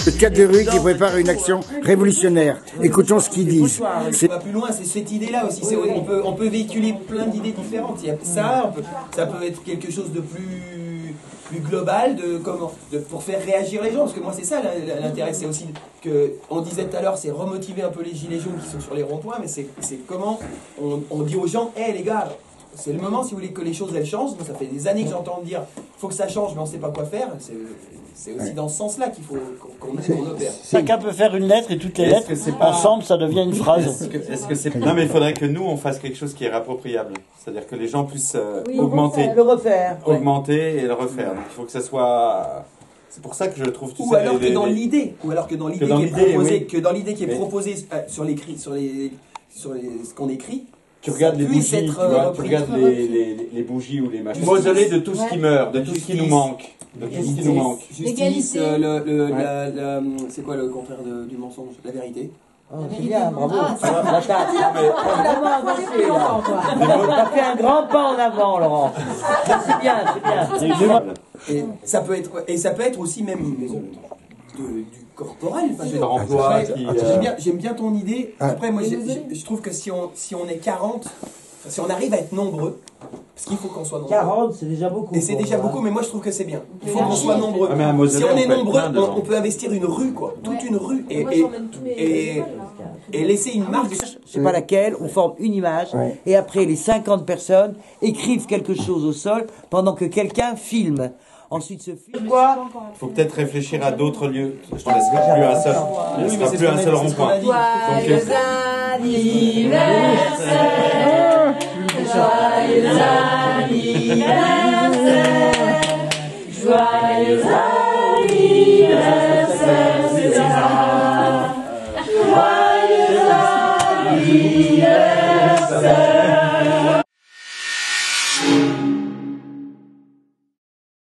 Le cadre de rue qui prépare une action révolutionnaire. Écoutons ce qu'ils disent. Ça va plus loin, c'est cette idée-là aussi. On peut véhiculer plein d'idées différentes. Il y a ça peut être quelque chose de plus global pour faire réagir les gens. Parce que moi, c'est ça l'intérêt. C'est aussi que, on disait tout à l'heure, c'est remotiver un peu les gilets jaunes qui sont sur les ronds-points, mais c'est comment on dit aux gens, hé les gars, c'est le moment, si vous voulez, que les choses elles changent. Moi, ça fait des années que j'entends dire, faut que ça change, mais on ne sait pas quoi faire. C'est aussi dans ce sens-là qu'il faut qu'on opère. Chacun peut faire une lettre et toutes les lettres, ensemble, ça devient une phrase. Non, mais il faudrait que nous, on fasse quelque chose qui est réappropriable. C'est-à-dire que les gens puissent augmenter. Le refaire. Augmenter et le refaire. Donc, il faut que ça soit... C'est pour ça que je trouve... Ou alors que dans l'idée qui est proposée sur ce qu'on écrit, tu regardes les bougies, tu regardes les bougies ou les machins. Mausolée de tout ce qui meurt, de tout ce qui nous manque. De tout ce qui nous manque. Justice, c'est quoi le contraire du mensonge? La vérité. Oh, c'est bien, bravo. La tâche. T'as fait un grand pas en avant, Laurent. C'est bien, c'est bien. Et ça peut être aussi même du corporel. J'aime bien ton idée. Après, moi, je trouve que si on est 40, si on arrive à être nombreux, parce qu'il faut qu'on soit nombreux. 40, c'est déjà beaucoup. Et c'est déjà beaucoup, mais moi je trouve que c'est bien. Il faut qu'on soit nombreux. Si on est nombreux, on peut investir une rue, quoi. Toute une rue. Et laisser une marque. Je sais pas laquelle, on forme une image, et après les 50 personnes écrivent quelque chose au sol pendant que quelqu'un filme. Ensuite ce film. Quoi? Il faut peut-être réfléchir à d'autres lieux. Je ne laisserai plus un seul. Il ne sera plus un seul rond-point. Joyeux anniversaire, joyeux anniversaire, joyeux anniversaire, César. Joyeux anniversaire.